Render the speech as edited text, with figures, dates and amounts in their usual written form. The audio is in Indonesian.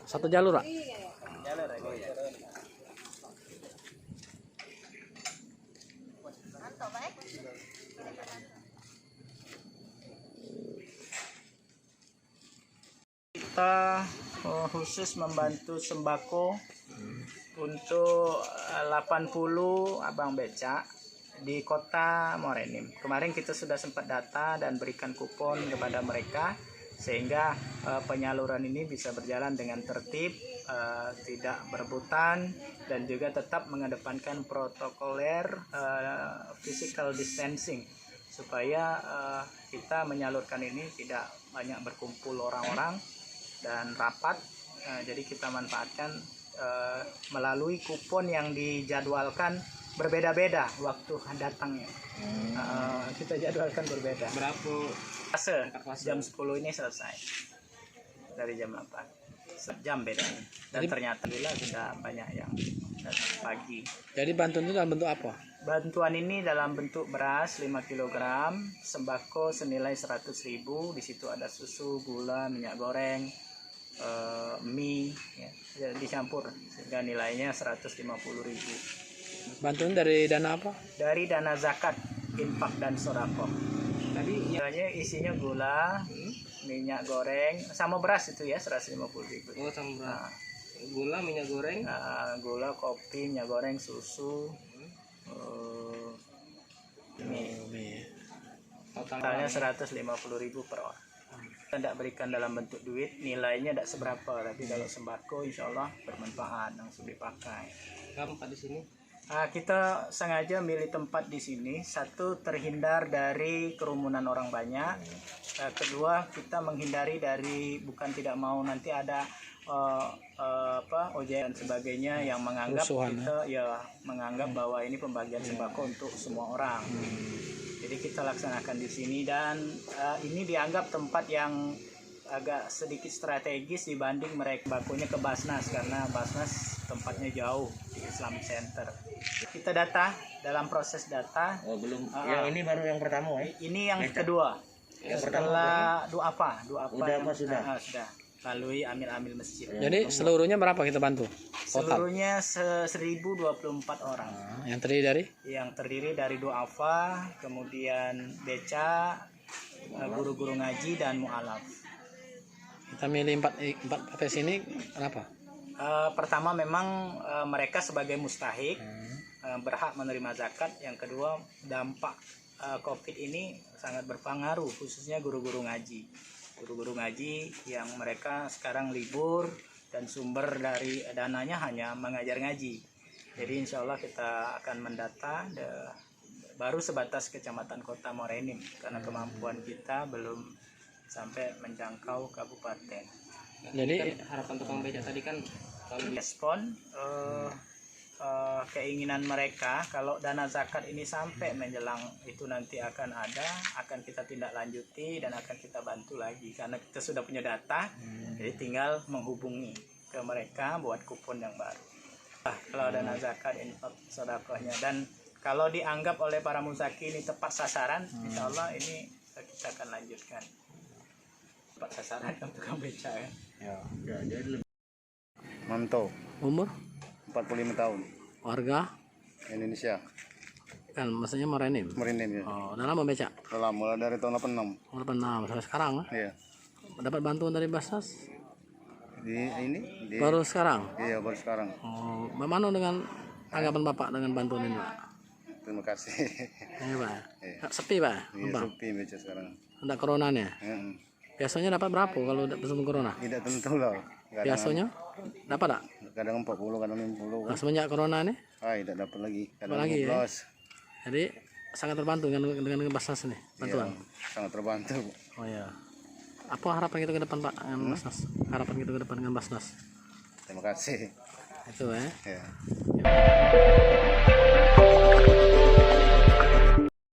Satu jalur, Pak. Kita khusus membantu sembako untuk 80 abang becak di kota Morenim. Kemarin kita sudah sempat data dan berikan kupon kepada mereka sehingga penyaluran ini bisa berjalan dengan tertib, tidak berebutan, dan juga tetap mengedepankan protokoler physical distancing supaya kita menyalurkan ini tidak banyak berkumpul orang-orang dan rapat. Jadi kita manfaatkan melalui kupon yang dijadwalkan berbeda-beda waktu datangnya. Kita jadwalkan berbeda. Berapa jam 10 ini selesai dari jam 8 jam bedanya. Dan ternyata sudah banyak yang pagi. Jadi bantuan itu dalam bentuk apa? Bantuan ini dalam bentuk beras 5 kg, sembako senilai 100.000. Di situ ada susu, gula, minyak goreng, mie, ya, dicampur sehingga nilainya 150.000. Bantuan dari dana apa? Dari dana zakat, infak dan sodako. Tadi isinya gula, minyak goreng, sama beras itu ya 150.000. Oh, sama beras. Gula, minyak goreng, gula, kopi, minyak goreng, susu, mie. Totalnya 150.000 per orang. Kita tidak berikan dalam bentuk duit, nilainya tidak seberapa, tapi kalau sembako insya Allah bermanfaat, langsung dipakai. Tempat di sini? Kita sengaja milih tempat di sini, satu terhindar dari kerumunan orang banyak, kedua kita menghindari dari bukan tidak mau nanti ada ojek dan sebagainya yang menganggap kita menganggap bahwa ini pembagian sembako untuk semua orang. Jadi kita laksanakan di sini dan ini dianggap tempat yang agak sedikit strategis dibanding mereka bakunya ke Basnas, karena Basnas tempatnya jauh di Islamic Center. Kita data, dalam proses data. Oh, belum. Yang ini baru yang pertama ya? Ini yang kedua. Yang setelah duafa sudah. Sudah lalui amil-amil masjid. Jadi seluruhnya berapa kita bantu? Total? Seluruhnya 1024 orang. Yang terdiri dari? Yang terdiri dari duafa, kemudian beca, guru-guru ngaji dan mu'alaf. Kita milih empat profesi ini kenapa? Pertama memang mereka sebagai mustahik berhak menerima zakat. Yang kedua, dampak COVID ini sangat berpengaruh khususnya guru-guru ngaji. Guru-guru ngaji yang mereka sekarang libur dan sumber dari dananya hanya mengajar ngaji. Jadi insya Allah kita akan mendata baru sebatas kecamatan kota Morenim karena kemampuan kita belum sampai menjangkau kabupaten. Jadi harapan tukang becak tadi kan respon keinginan mereka kalau dana zakat ini sampai menjelang itu nanti akan kita tindak lanjuti dan akan kita bantu lagi karena kita sudah punya data. Jadi tinggal menghubungi ke mereka buat kupon yang baru. Kalau dana zakat, infak, sedekahnya, dan kalau dianggap oleh para muzaki ini tepat sasaran, insya Allah ini kita akan lanjutkan. Tepat sasaran untuk tukang becak ya. Manto, umur 45 tahun, warga Indonesia, kan maksudnya Morenim. Morenim ya. Oh, udah lama becak? Udah lama, mulai dari tahun 86. 86 sampai sekarang. Iya. Dapat bantuan dari Basnas? Di Baru sekarang? Iya, baru sekarang. Oh, bagaimana dengan tanggapan Bapak dengan bantuan ini, Pak? Terima kasih. Iya, Pak. Iya. Sepi, Pak? Iya, Bang? sepi baca sekarang. Ada coronanya? Biasanya dapat berapa kalau sebelum corona? Tidak tentu lah. Biasanya dapat tak? Kadang 40, kadang 50. Nah, semenjak corona ini? Tidak dapat lagi. Kadang Dapat lagi 15. ya? Jadi sangat terbantu dengan Basnas ini bantuan. Iya, sangat terbantu. Oh ya. Apa harapan kita ke depan, Pak, dengan Basnas? Harapan kita ke depan dengan Basnas? Terima kasih. Itu ya. Ya.